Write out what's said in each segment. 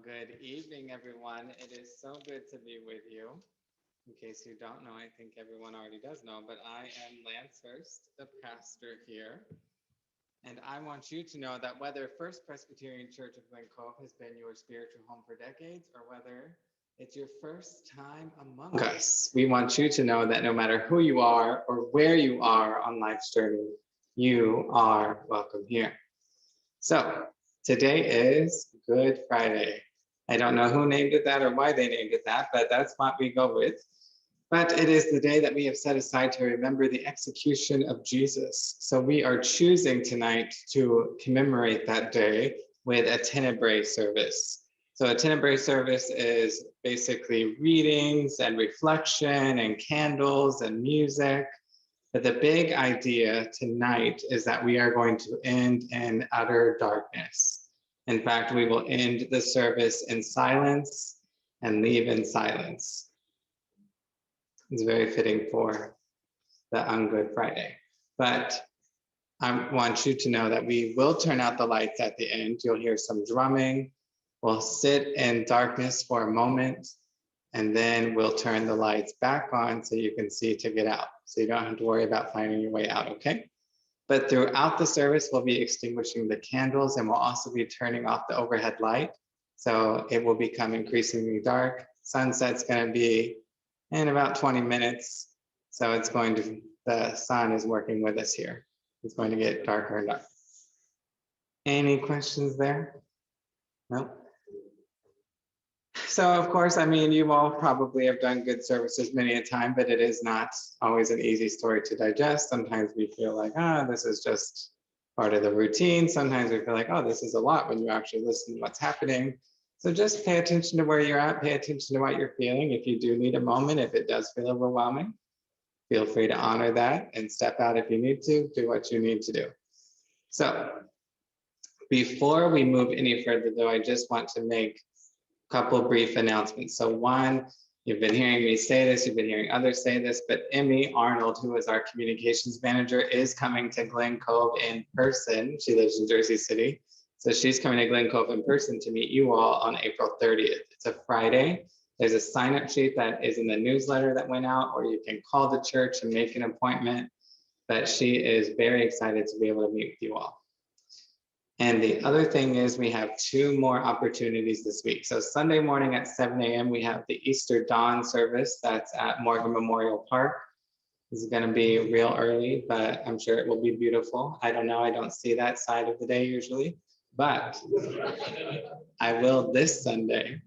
Good evening, everyone. It is so good to be with you. In case you don't know, I think everyone already does know, but I am Lance Hurst, the pastor here. And I want you to know that whether First Presbyterian Church of Glen Cove has been your spiritual home for decades, or whether it's your first time among us, we want you to know that no matter who you are or where you are on life's journey, you are welcome here. So today is Good Friday. I don't know who named it that or why they named it that, but that's what we go with. But it is the day that we have set aside to remember the execution of Jesus. So we are choosing tonight to commemorate that day with a Tenebrae service. So a Tenebrae service is basically readings and reflection and candles and music. But the big idea tonight is that we are going to end in utter darkness. In fact, we will end the service in silence and leave in silence. It's very fitting for the Good Friday. But I want you to know that we will turn out the lights at the end. You'll hear some drumming. We'll sit in darkness for a moment, and then we'll turn the lights back on so you can see to get out. So you don't have to worry about finding your way out, okay? But throughout the service, we'll be extinguishing the candles, and we'll also be turning off the overhead light. So it will become increasingly dark. Sunset's gonna be in about 20 minutes. So it's going to, the sun is working with us here. It's going to get darker and darker. Any questions there? No? So of course, I mean, you all probably have done good services many a time, but it is not always an easy story to digest. Sometimes we feel like, this is just part of the routine. Sometimes we feel like, this is a lot when you actually listen to what's happening. So just pay attention to where you're at, pay attention to what you're feeling. If you do need a moment, if it does feel overwhelming, feel free to honor that and step out if you need to, do what you need to do. So before we move any further though, I just want to make a couple brief announcements. So one, you've been hearing me say this, you've been hearing others say this, but Emmy Arnold, who is our communications manager, is coming to Glen Cove in person. She lives in Jersey City. So she's coming to Glen Cove in person to meet you all on April 30th. It's a Friday. There's a sign-up sheet that is in the newsletter that went out, or you can call the church and make an appointment. But she is very excited to be able to meet with you all. And the other thing is we have 2 more opportunities this week. So Sunday morning at 7 a.m., we have the Easter Dawn service that's at Morgan Memorial Park. This is going to be real early, but I'm sure it will be beautiful. I don't know. I don't see that side of the day usually, but I will this Sunday.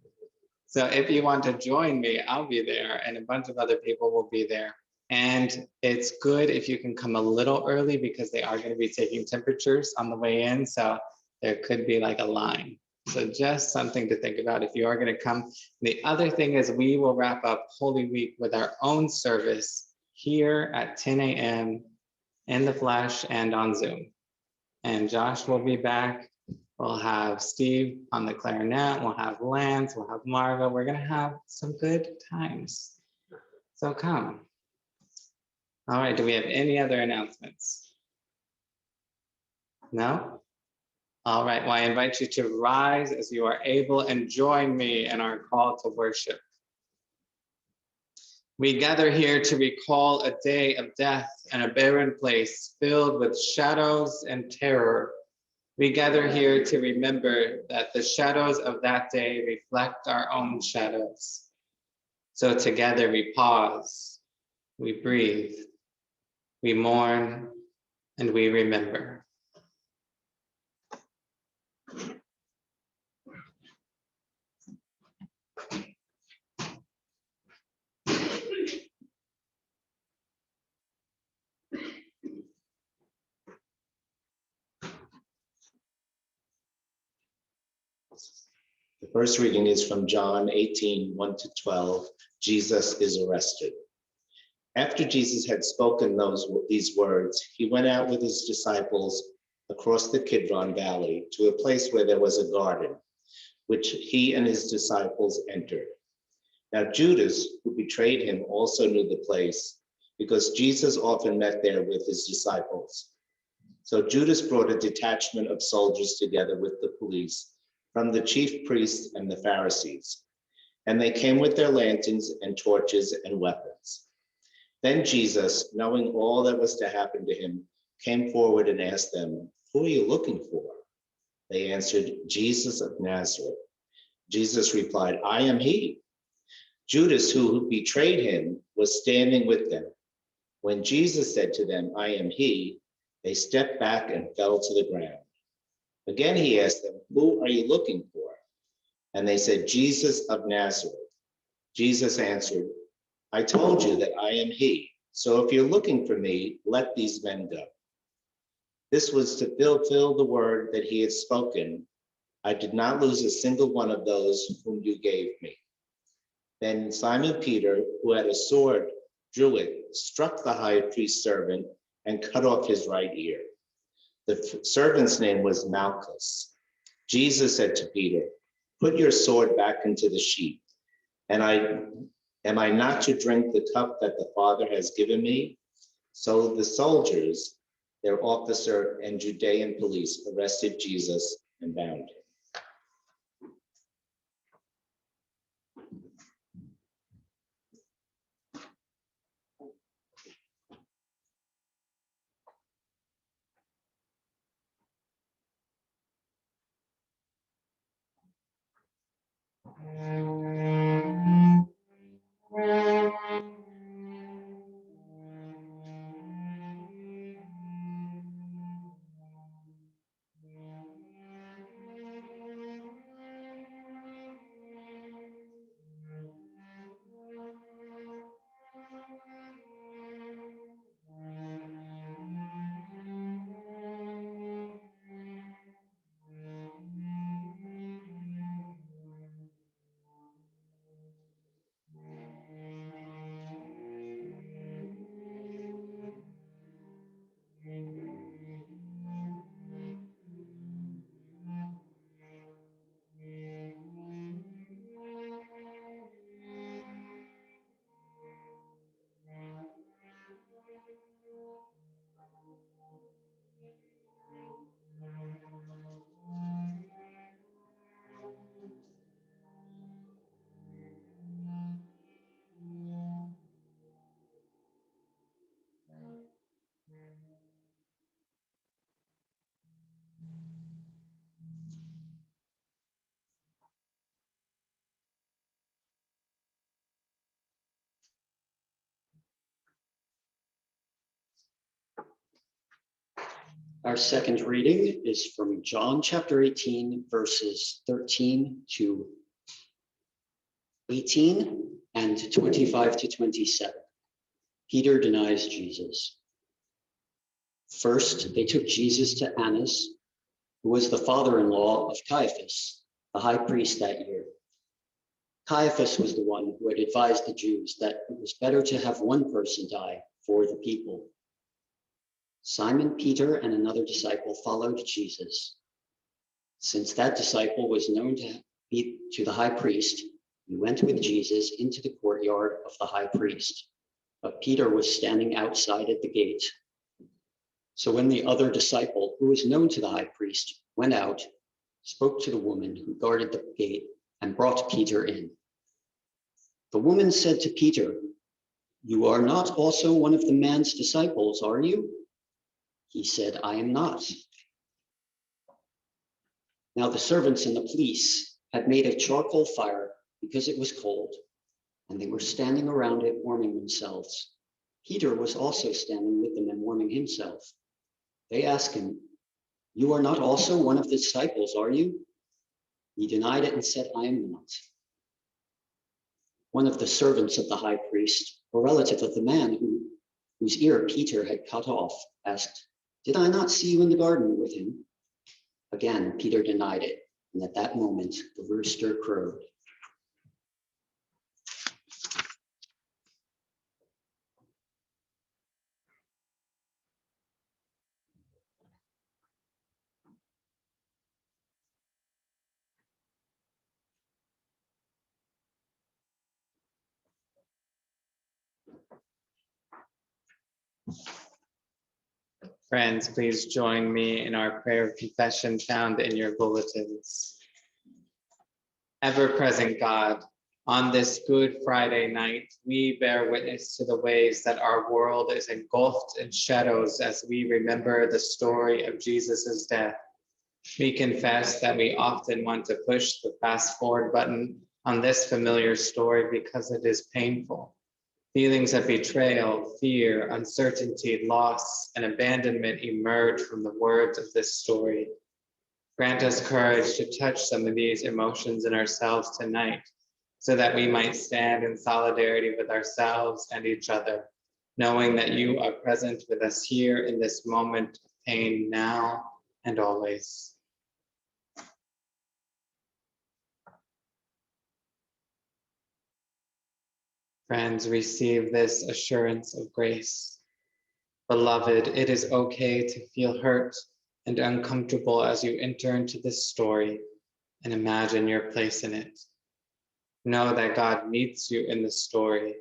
So if you want to join me, I'll be there, and a bunch of other people will be there. And it's good if you can come a little early because they are going to be taking temperatures on the way in. So there could be like a line. So just something to think about if you are going to come. The other thing is we will wrap up Holy Week with our own service here at 10 a.m. in the flesh and on Zoom. And Josh will be back. We'll have Steve on the clarinet. We'll have Lance. We'll have Marva. We're going to have some good times. So come. All right, do we have any other announcements? No? All right, well, I invite you to rise as you are able and join me in our call to worship. We gather here to recall a day of death and a barren place filled with shadows and terror. We gather here to remember that the shadows of that day reflect our own shadows. So together we pause, we breathe, we mourn, and we remember. The first reading is from John 18, 1-12. Jesus is arrested. After Jesus had spoken these words, he went out with his disciples across the Kidron Valley to a place where there was a garden, which he and his disciples entered. Now Judas, who betrayed him, also knew the place, because Jesus often met there with his disciples. So Judas brought a detachment of soldiers together with the police from the chief priests and the Pharisees, and they came with their lanterns and torches and weapons. Then Jesus, knowing all that was to happen to him, came forward and asked them, "Who are you looking for?" They answered, "Jesus of Nazareth." Jesus replied, "I am he." Judas, who betrayed him, was standing with them. When Jesus said to them, "I am he," they stepped back and fell to the ground. Again, he asked them, "Who are you looking for?" And they said, "Jesus of Nazareth." Jesus answered, "I told you that I am he. So if you're looking for me, let these men go." This was to fulfill the word that he had spoken. "I did not lose a single one of those whom you gave me." Then Simon Peter, who had a sword, drew it, struck the high priest's servant, and cut off his right ear. The servant's name was Malchus. Jesus said to Peter, "Put your sword back into the sheath. And am I not to drink the cup that the Father has given me?" So the soldiers, their officer and Judean police, arrested Jesus and bound him. Our second reading is from John chapter 18, verses 13 to 18 and 25 to 27. Peter denies Jesus. First, they took Jesus to Annas, who was the father-in-law of Caiaphas, the high priest that year. Caiaphas was the one who had advised the Jews that it was better to have one person die for the people. Simon Peter and another disciple followed Jesus. Since that disciple was known to the high priest, he went with Jesus into the courtyard of the high priest, but Peter was standing outside at the gate. So when the other disciple, who was known to the high priest, went out, spoke to the woman who guarded the gate and brought Peter in. The woman said to Peter, "You are not also one of the man's disciples, are you?" He said, "I am not." Now the servants and the police had made a charcoal fire because it was cold, and they were standing around it warming themselves. Peter was also standing with them and warming himself. They asked him, "You are not also one of the disciples, are you?" He denied it and said, "I am not." One of the servants of the high priest, a relative of the man whose ear Peter had cut off, asked, "Did I not see you in the garden with him?" Again, Peter denied it, and at that moment, the rooster crowed. Friends, please join me in our prayer of confession found in your bulletins. Ever-present God, on this Good Friday night, we bear witness to the ways that our world is engulfed in shadows as we remember the story of Jesus's death. We confess that we often want to push the fast forward button on this familiar story because it is painful. Feelings of betrayal, fear, uncertainty, loss, and abandonment emerge from the words of this story. Grant us courage to touch some of these emotions in ourselves tonight, so that we might stand in solidarity with ourselves and each other, knowing that you are present with us here in this moment of pain now and always. Friends, receive this assurance of grace. Beloved, it is okay to feel hurt and uncomfortable as you enter into this story and imagine your place in it. Know that God meets you in the story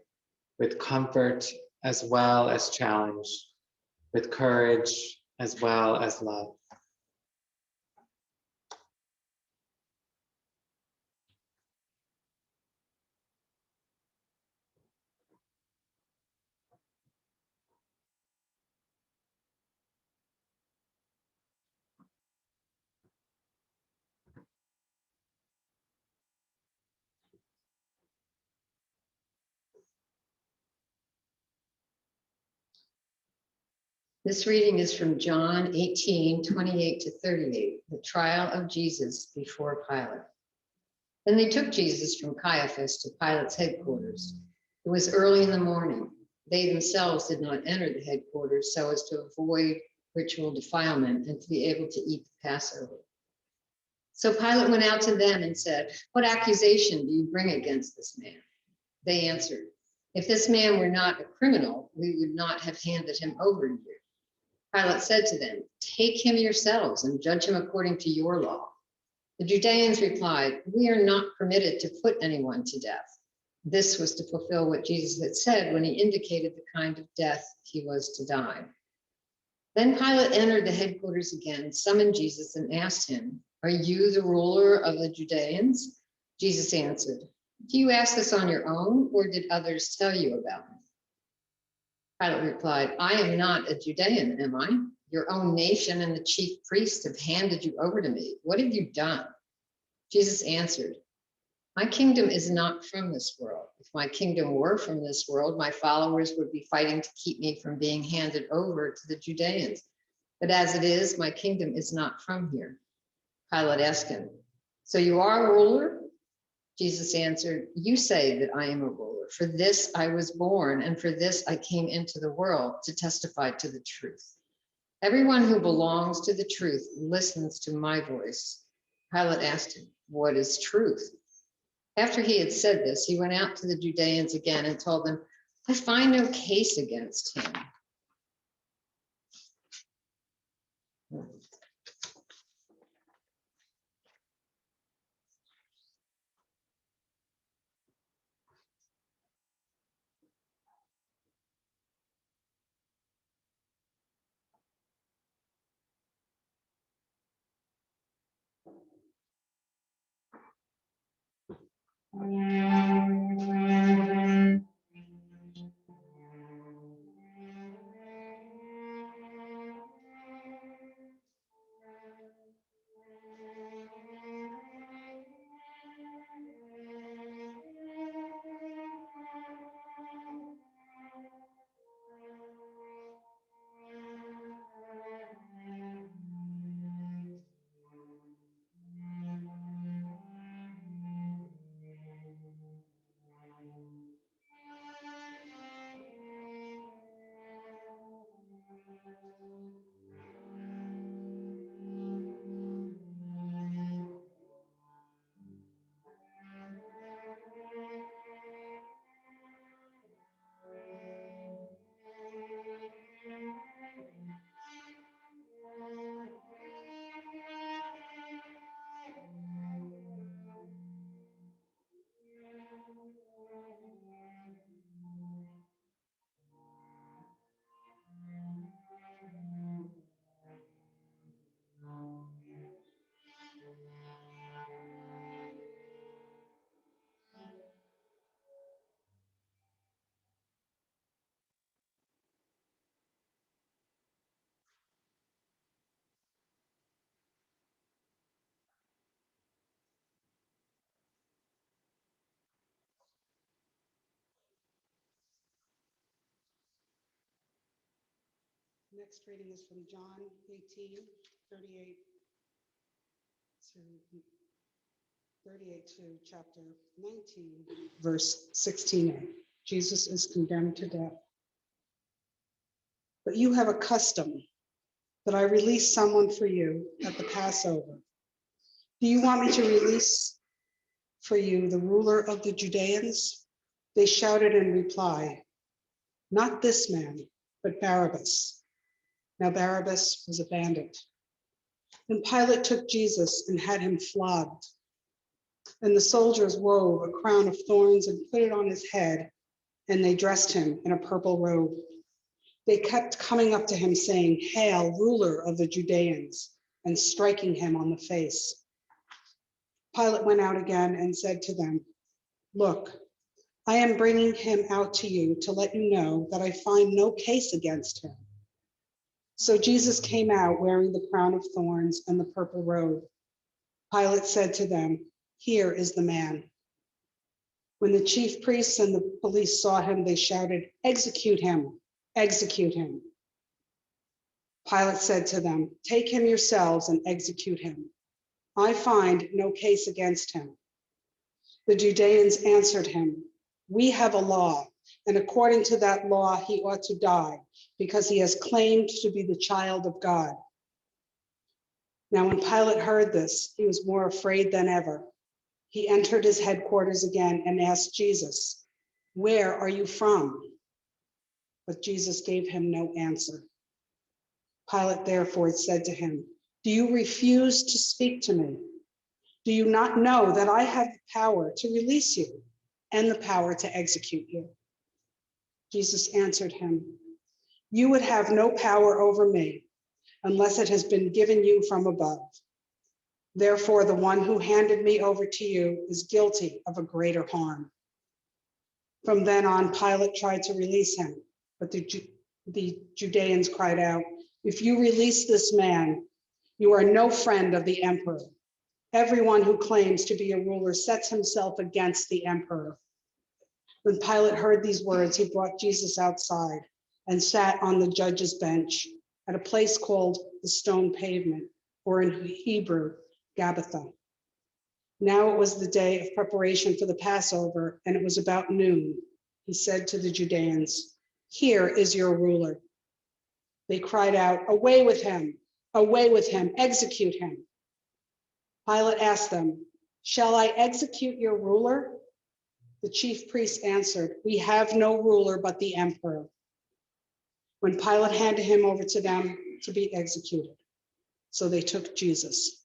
with comfort as well as challenge, with courage as well as love. This reading is from John 18:28-38, the trial of Jesus before Pilate. Then they took Jesus from Caiaphas to Pilate's headquarters. It was early in the morning. They themselves did not enter the headquarters so as to avoid ritual defilement and to be able to eat the Passover. So Pilate went out to them and said, "What accusation do you bring against this man?" They answered, "If this man were not a criminal, we would not have handed him over to you." Pilate said to them, "Take him yourselves and judge him according to your law." The Judeans replied, "We are not permitted to put anyone to death." This was to fulfill what Jesus had said when he indicated the kind of death he was to die. Then Pilate entered the headquarters again, summoned Jesus, and asked him, "Are you the ruler of the Judeans?" Jesus answered, "Do you ask this on your own, or did others tell you about me?" Pilate replied, "I am not a Judean, am I? Your own nation and the chief priests have handed you over to me. What have you done?" Jesus answered, "My kingdom is not from this world. If my kingdom were from this world, my followers would be fighting to keep me from being handed over to the Judeans. But as it is, my kingdom is not from here." Pilate asked him, "So you are a ruler?" Jesus answered, "You say that I am a ruler. For this I was born, and for this I came into the world, to testify to the truth. Everyone who belongs to the truth listens to my voice." Pilate asked him, "What is truth?" After he had said this, he went out to the Judeans again and told them, "I find no case against him." Next reading is from John 18:38 to chapter 19, verse 16a. Jesus is condemned to death. "But you have a custom that I release someone for you at the Passover. Do you want me to release for you the ruler of the Judeans?" They shouted in reply, "Not this man, but Barabbas." Now Barabbas was a bandit. Then Pilate took Jesus and had him flogged. And the soldiers wove a crown of thorns and put it on his head, and they dressed him in a purple robe. They kept coming up to him saying, "Hail, ruler of the Judeans," and striking him on the face. Pilate went out again and said to them, "Look, I am bringing him out to you to let you know that I find no case against him." So Jesus came out wearing the crown of thorns and the purple robe. Pilate said to them, "Here is the man." When the chief priests and the police saw him, they shouted, "Execute him! Execute him!" Pilate said to them, "Take him yourselves and execute him. I find no case against him." The Judeans answered him, "We have a law, and according to that law, he ought to die, because he has claimed to be the child of God." Now, when Pilate heard this, he was more afraid than ever. He entered his headquarters again and asked Jesus, "Where are you from?" But Jesus gave him no answer. Pilate therefore said to him, "Do you refuse to speak to me? Do you not know that I have the power to release you and the power to execute you?" Jesus answered him, "You would have no power over me unless it has been given you from above. Therefore, the one who handed me over to you is guilty of a greater harm." From then on, Pilate tried to release him, but the Judeans cried out, "If you release this man, you are no friend of the emperor. Everyone who claims to be a ruler sets himself against the emperor." When Pilate heard these words, he brought Jesus outside and sat on the judge's bench at a place called the Stone Pavement, or in Hebrew, Gabbatha. Now it was the day of preparation for the Passover, and it was about noon. He said to the Judeans, "Here is your ruler." They cried out, "Away with him! Away with him! Execute him!" Pilate asked them, "Shall I execute your ruler?" The chief priests answered, "We have no ruler but the emperor." When Pilate handed him over to them to be executed, so they took Jesus.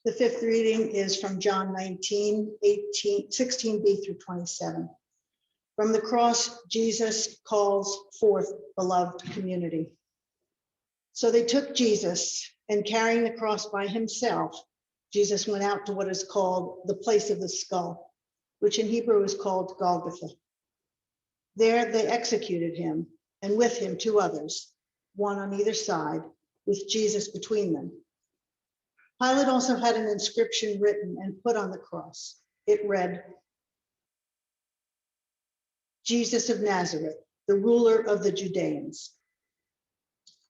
The fifth reading is from John 19, 18, 16b through 27. From the cross, Jesus calls forth beloved community. So they took Jesus, and carrying the cross by himself, Jesus went out to what is called the place of the skull, which in Hebrew is called Golgotha. There they executed him, and with him two others, one on either side, with Jesus between them. Pilate also had an inscription written and put on the cross. It read, "Jesus of Nazareth, the ruler of the Judeans."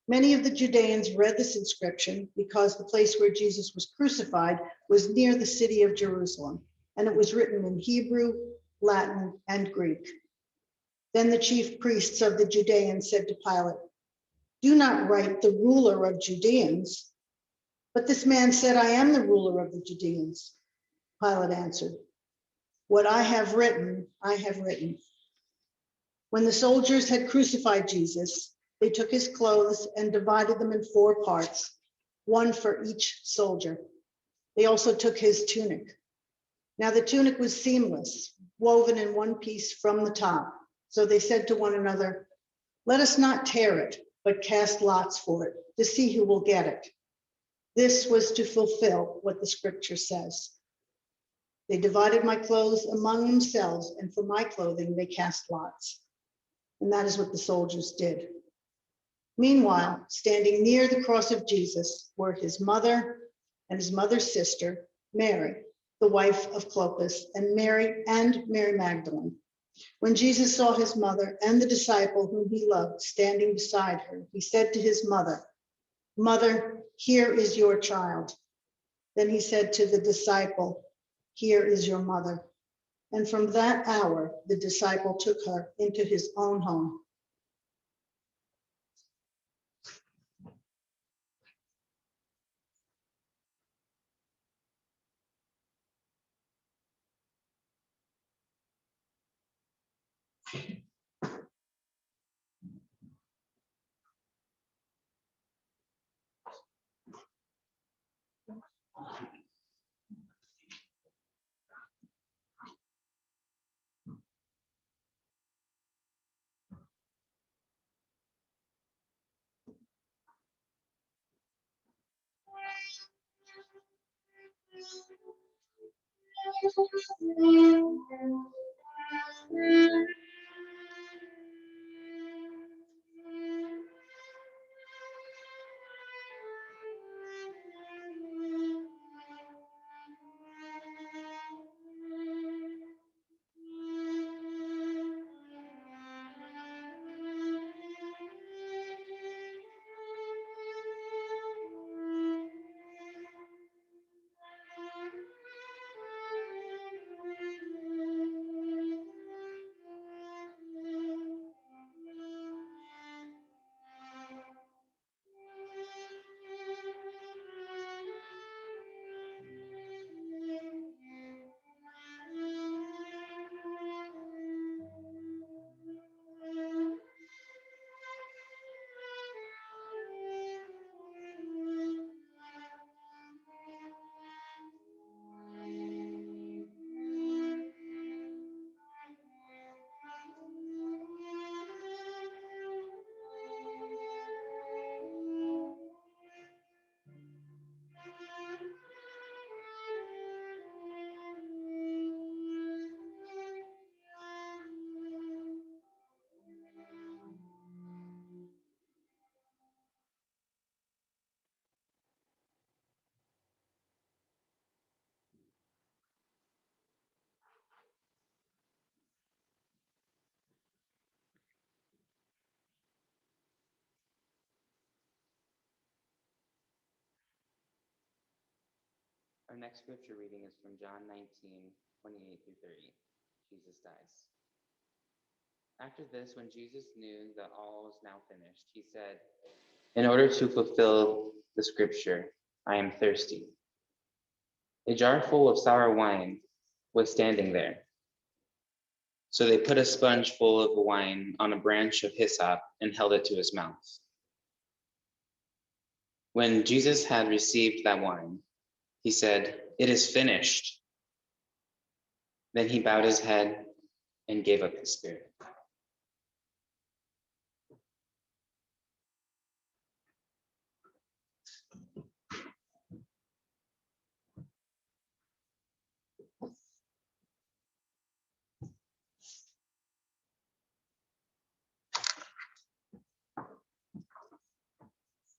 Many of the Judeans read this inscription because the place where Jesus was crucified was near the city of Jerusalem, and it was written in Hebrew, Latin, and Greek. Then the chief priests of the Judeans said to Pilate, "Do not write the ruler of Judeans." But this man said, "I am the ruler of the Judeans." Pilate answered, "What I have written, I have written." When the soldiers had crucified Jesus, they took his clothes and divided them in 4 parts, one for each soldier. They also took his tunic. Now the tunic was seamless, woven in one piece from the top. So they said to one another, "Let us not tear it, but cast lots for it to see who will get it." This was to fulfill what the scripture says. They divided my clothes among themselves, and for my clothing they cast lots. And that is what the soldiers did. Meanwhile, standing near the cross of Jesus were his mother and his mother's sister, Mary, the wife of Clopas, and Mary Magdalene. When Jesus saw his mother and the disciple whom he loved standing beside her, he said to his mother, "Mother, here is your child." Then he said to the disciple, "Here is your mother." And from that hour, the disciple took her into his own home. Our next scripture reading is from John 19:28 through 30. Jesus dies. After this, when Jesus knew that all was now finished, he said, "In order to fulfill the scripture, I am thirsty." A jar full of sour wine was standing there. So they put a sponge full of wine on a branch of hyssop and held it to his mouth. When Jesus had received that wine, he said, "It is finished." Then he bowed his head and gave up his spirit.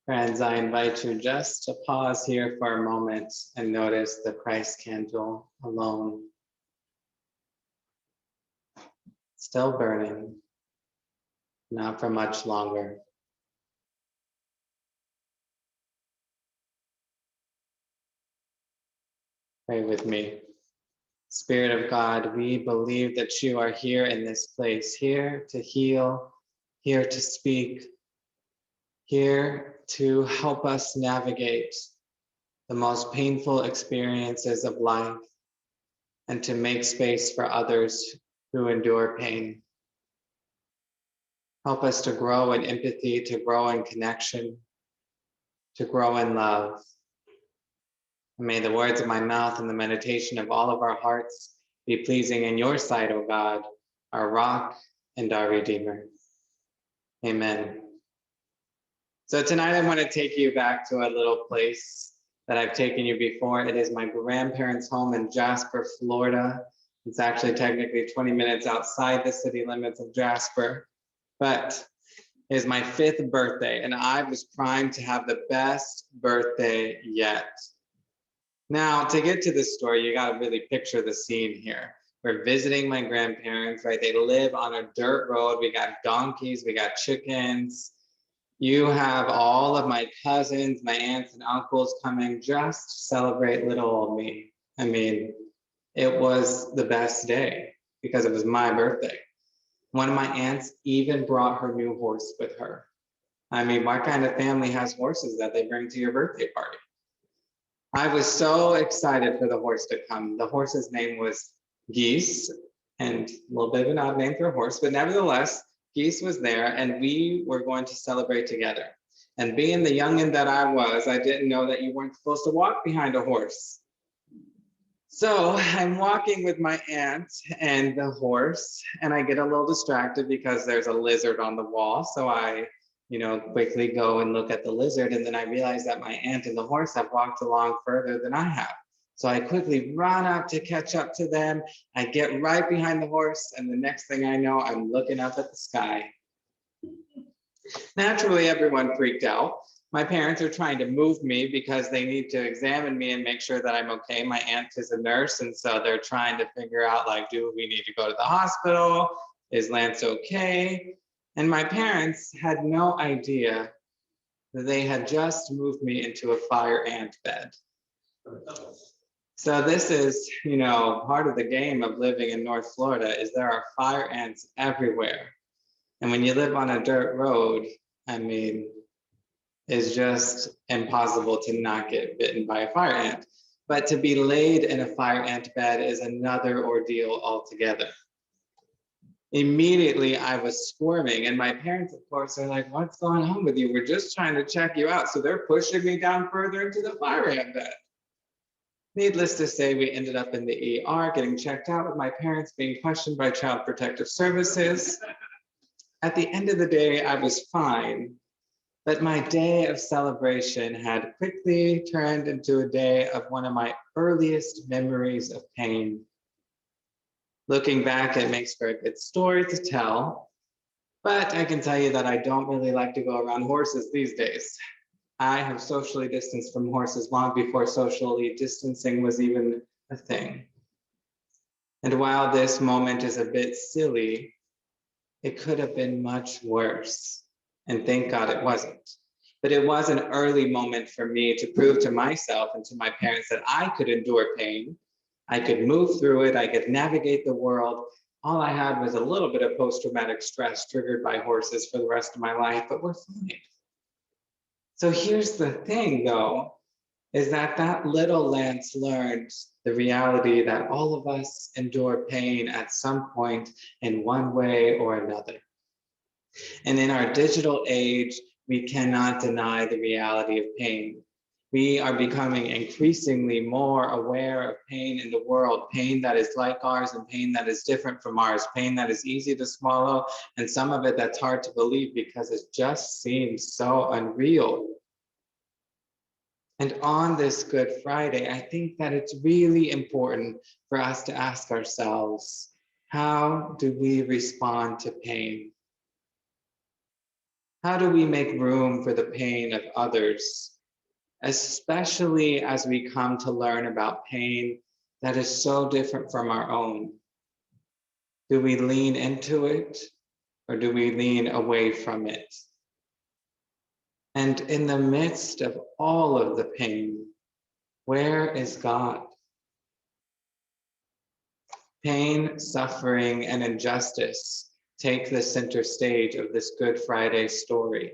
Friends, I invite you just to pause here for a moment and notice the Christ candle alone, still burning, not for much longer. Pray with me. Spirit of God, we believe that you are here in this place, here to heal, here to speak, here to help us navigate the most painful experiences of life and to make space for others who endure pain. Help us to grow in empathy, to grow in connection, to grow in love. And may the words of my mouth and the meditation of all of our hearts be pleasing in your sight, O God, our rock and our Redeemer. Amen. So tonight I want to take you back to a little place that I've taken you before. It is my grandparents' home in Jasper, Florida. It's actually technically 20 minutes outside the city limits of Jasper, but it is my 5th birthday, and I was primed to have the best birthday yet. Now, to get to this story, you got to really picture the scene here. We're visiting my grandparents, right? They live on a dirt road. We got donkeys, we got chickens. You have all of my cousins, my aunts and uncles coming just to celebrate little old me. I mean, it was the best day because it was my birthday. One of my aunts even brought her new horse with her. I mean, what kind of family has horses that they bring to your birthday party? I was so excited for the horse to come. The horse's name was Geese, and a little bit of an odd name for a horse, but nevertheless, Geese was there, and we were going to celebrate together. And being the youngin' that I was, I didn't know that you weren't supposed to walk behind a horse. So I'm walking with my aunt and the horse, and I get a little distracted because there's a lizard on the wall. So I, quickly go and look at the lizard, and then I realize that my aunt and the horse have walked along further than I have. So I quickly run up to catch up to them. I get right behind the horse, and the next thing I know, I'm looking up at the sky. Naturally, everyone freaked out. My parents are trying to move me because they need to examine me and make sure that I'm okay. My aunt is a nurse, and so they're trying to figure out, like, do we need to go to the hospital? Is Lance okay? And my parents had no idea that they had just moved me into a fire ant bed. So this is, part of the game of living in North Florida is there are fire ants everywhere. And when you live on a dirt road, I mean, it's just impossible to not get bitten by a fire ant. But to be laid in a fire ant bed is another ordeal altogether. Immediately I was squirming, and my parents, of course, are like, "What's going on with you? We're just trying to check you out." So they're pushing me down further into the fire ant bed. Needless to say, we ended up in the ER getting checked out with my parents being questioned by Child Protective Services. At the end of the day, I was fine, but my day of celebration had quickly turned into a day of one of my earliest memories of pain. Looking back, it makes for a good story to tell, but I can tell you that I don't really like to go around horses these days. I have socially distanced from horses long before socially distancing was even a thing. And while this moment is a bit silly, it could have been much worse. And thank God it wasn't. But it was an early moment for me to prove to myself and to my parents that I could endure pain. I could move through it. I could navigate the world. All I had was a little bit of post-traumatic stress triggered by horses for the rest of my life, but we're fine. So here's the thing, though, is that little Lance learned the reality that all of us endure pain at some point in one way or another. And in our digital age, we cannot deny the reality of pain. We are becoming increasingly more aware of pain in the world, pain that is like ours and pain that is different from ours, pain that is easy to swallow, and some of it that's hard to believe because it just seems so unreal. And on this Good Friday, I think that it's really important for us to ask ourselves, how do we respond to pain? How do we make room for the pain of others, especially as we come to learn about pain that is so different from our own? Do we lean into it or do we lean away from it? And in the midst of all of the pain, where is God? Pain, suffering, and injustice take the center stage of this Good Friday story.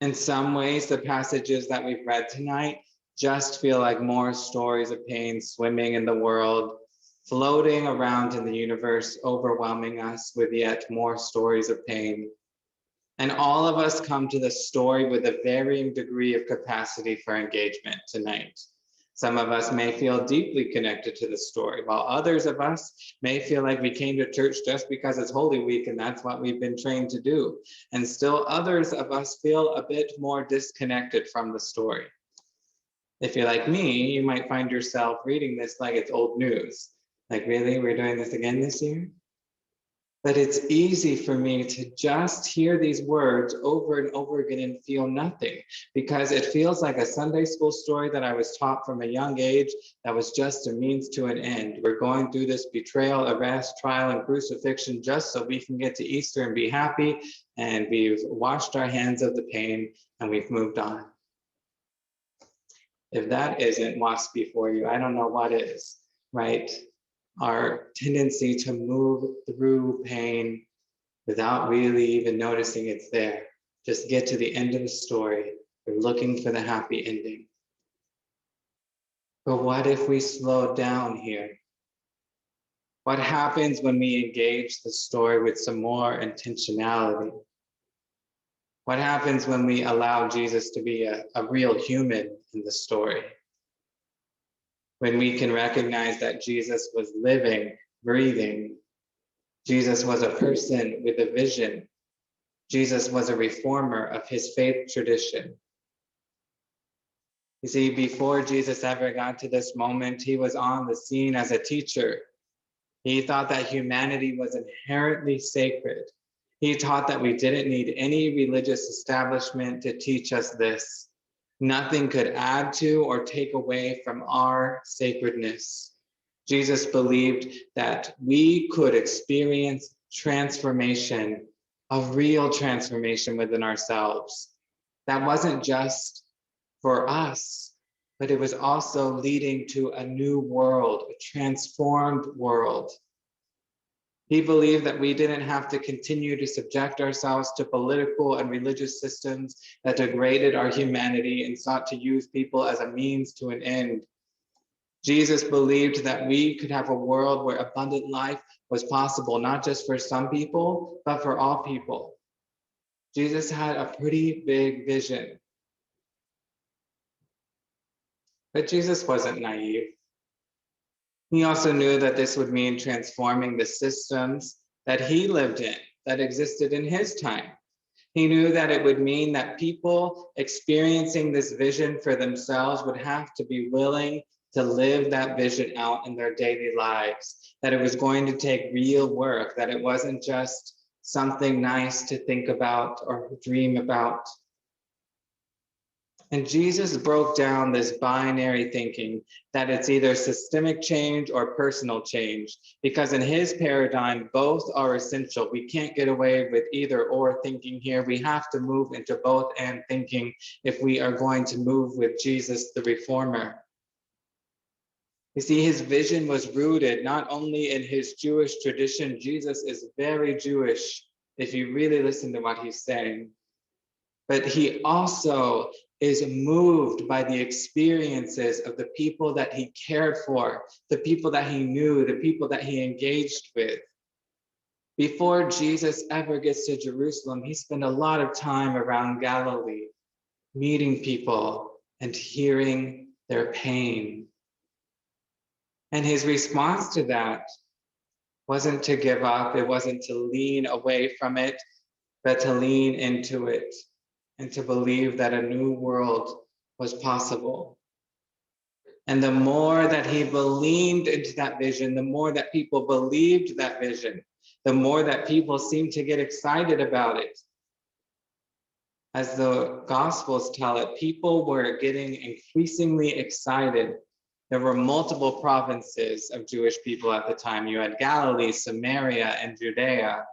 In some ways, the passages that we've read tonight just feel like more stories of pain swimming in the world, floating around in the universe, overwhelming us with yet more stories of pain. And all of us come to the story with a varying degree of capacity for engagement tonight. Some of us may feel deeply connected to the story, while others of us may feel like we came to church just because it's Holy Week and that's what we've been trained to do. And still others of us feel a bit more disconnected from the story. If you're like me, you might find yourself reading this like it's old news. Like, really, we're doing this again this year? But it's easy for me to just hear these words over and over again and feel nothing, because it feels like a Sunday school story that I was taught from a young age that was just a means to an end. We're going through this betrayal, arrest, trial, and crucifixion just so we can get to Easter and be happy, and we've washed our hands of the pain and we've moved on. If that isn't waspy for you, I don't know what is, right? Our tendency to move through pain without really even noticing it's there. Just get to the end of the story. We're looking for the happy ending. But what if we slow down here? What happens when we engage the story with some more intentionality? What happens when we allow Jesus to be a real human in the story? When we can recognize that Jesus was living, breathing. Jesus was a person with a vision. Jesus was a reformer of his faith tradition. You see, before Jesus ever got to this moment, he was on the scene as a teacher. He thought that humanity was inherently sacred. He taught that we didn't need any religious establishment to teach us this. Nothing could add to or take away from our sacredness. Jesus believed that we could experience transformation, a real transformation within ourselves. That wasn't just for us, but it was also leading to a new world, a transformed world. He believed that we didn't have to continue to subject ourselves to political and religious systems that degraded our humanity and sought to use people as a means to an end. Jesus believed that we could have a world where abundant life was possible, not just for some people, but for all people. Jesus had a pretty big vision. But Jesus wasn't naive. He also knew that this would mean transforming the systems that he lived in, that existed in his time. He knew that it would mean that people experiencing this vision for themselves would have to be willing to live that vision out in their daily lives, that it was going to take real work, that it wasn't just something nice to think about or dream about. And Jesus broke down this binary thinking that it's either systemic change or personal change, because in his paradigm, both are essential. We can't get away with either or thinking here. We have to move into both and thinking if we are going to move with Jesus, the reformer. You see, his vision was rooted not only in his Jewish tradition. Jesus is very Jewish if you really listen to what he's saying. But he also is moved by the experiences of the people that he cared for, the people that he knew, the people that he engaged with. Before Jesus ever gets to Jerusalem, he spent a lot of time around Galilee, meeting people and hearing their pain. And his response to that wasn't to give up, it wasn't to lean away from it, but to lean into it and to believe that a new world was possible. And the more that he leaned into that vision, the more that people believed that vision, the more that people seemed to get excited about it. As the Gospels tell it, people were getting increasingly excited. There were multiple provinces of Jewish people at the time. You had Galilee, Samaria, and Judea.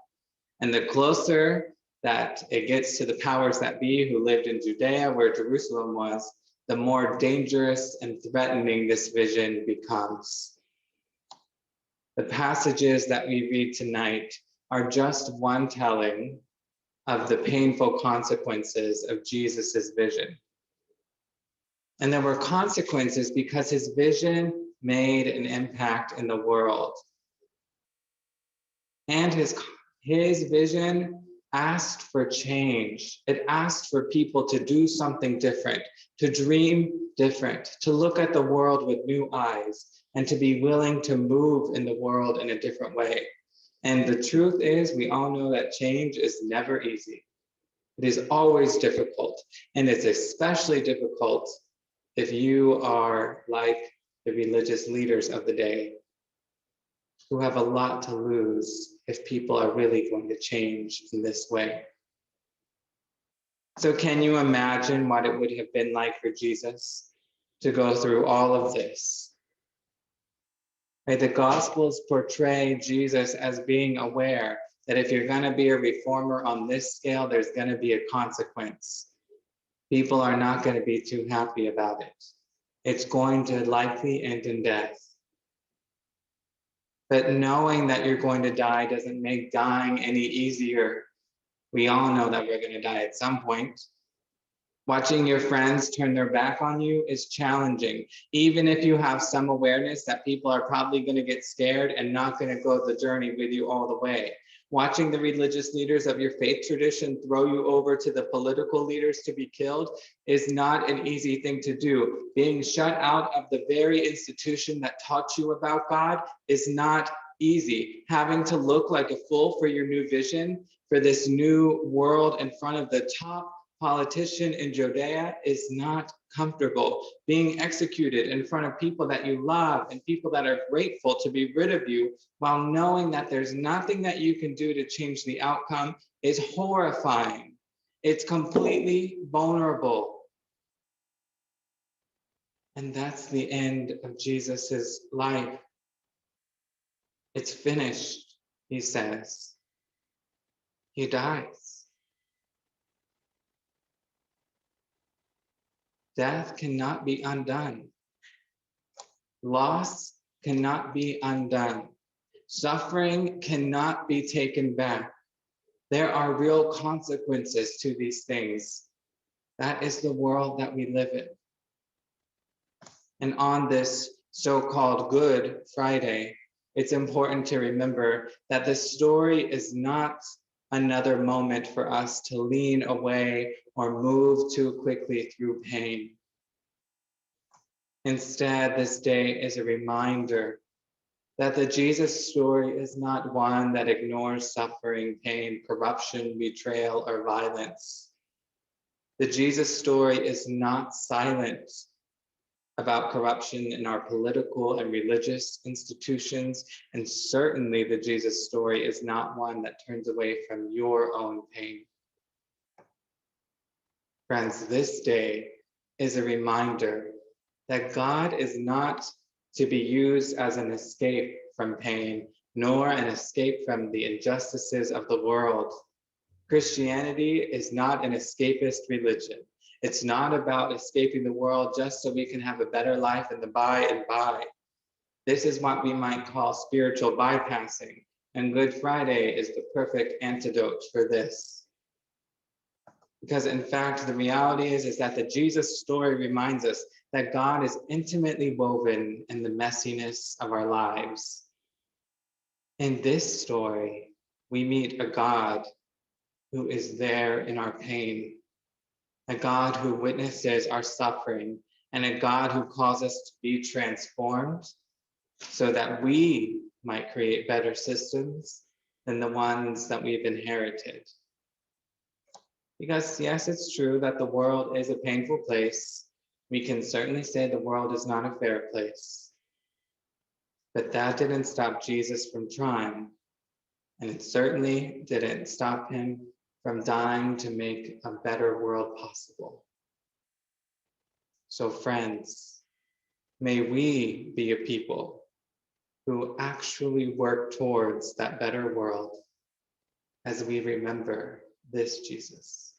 And the closer that it gets to the powers that be who lived in Judea, where Jerusalem was, the more dangerous and threatening this vision becomes. The passages that we read tonight are just one telling of the painful consequences of Jesus's vision. And there were consequences because his vision made an impact in the world. And his vision asked for change. It asked for people to do something different, to dream different, to look at the world with new eyes, and to be willing to move in the world in a different way. And the truth is, we all know that change is never easy. It is always difficult, and it's especially difficult if you are like the religious leaders of the day, who have a lot to lose if people are really going to change in this way. So can you imagine what it would have been like for Jesus to go through all of this? Right? The Gospels portray Jesus as being aware that if you're going to be a reformer on this scale, there's going to be a consequence. People are not going to be too happy about it. It's going to likely end in death. But knowing that you're going to die doesn't make dying any easier. We all know that we're going to die at some point. Watching your friends turn their back on you is challenging, even if you have some awareness that people are probably going to get scared and not going to go the journey with you all the way. Watching the religious leaders of your faith tradition throw you over to the political leaders to be killed is not an easy thing to do. Being shut out of the very institution that taught you about God is not easy. Having to look like a fool for your new vision, for this new world in front of the top politician in Judea is not comfortable. Being executed in front of people that you love and people that are grateful to be rid of you while knowing that there's nothing that you can do to change the outcome is horrifying. It's completely vulnerable. And that's the end of Jesus's life. It's finished, he says. He dies. Death cannot be undone. Loss cannot be undone. Suffering cannot be taken back. There are real consequences to these things. That is the world that we live in. And on this so-called Good Friday, it's important to remember that the story is not another moment for us to lean away or move too quickly through pain. Instead, this day is a reminder that the Jesus story is not one that ignores suffering, pain, corruption, betrayal, or violence. The Jesus story is not silent about corruption in our political and religious institutions, and certainly the Jesus story is not one that turns away from your own pain. Friends, this day is a reminder that God is not to be used as an escape from pain, nor an escape from the injustices of the world. Christianity is not an escapist religion. It's not about escaping the world just so we can have a better life in the by and by. This is what we might call spiritual bypassing, and Good Friday is the perfect antidote for this. Because in fact, the reality is that the Jesus story reminds us that God is intimately woven in the messiness of our lives. In this story, we meet a God who is there in our pain, a God who witnesses our suffering, and a God who calls us to be transformed so that we might create better systems than the ones that we've inherited. Because yes, it's true that the world is a painful place. We can certainly say the world is not a fair place. But that didn't stop Jesus from trying. And it certainly didn't stop him from dying to make a better world possible. So friends, may we be a people who actually work towards that better world as we remember this Jesus.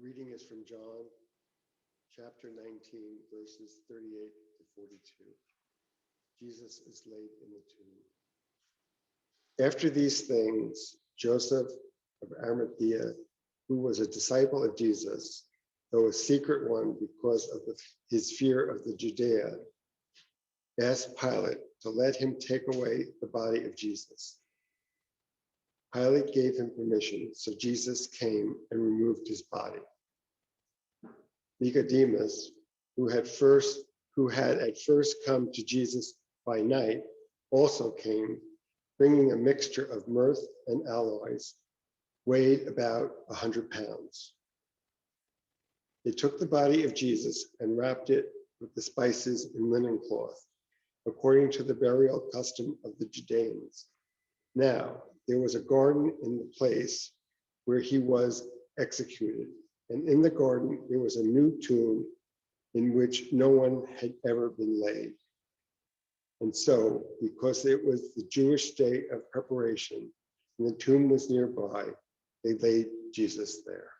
Reading is from John, chapter 19, verses 38 to 42. Jesus is laid in the tomb. After these things, Joseph of Arimathea, who was a disciple of Jesus, though a secret one because of his fear of the Judea, asked Pilate to let him take away the body of Jesus. Pilate gave him permission, so Jesus came and removed his body. Nicodemus, who had at first come to Jesus by night, also came, bringing a mixture of myrrh and aloes, weighed about 100 pounds. They took the body of Jesus and wrapped it with the spices in linen cloth, according to the burial custom of the Judeans. Now, there was a garden in the place where he was executed, and in the garden there was a new tomb in which no one had ever been laid. And so, because it was the Jewish day of preparation, and the tomb was nearby, they laid Jesus there.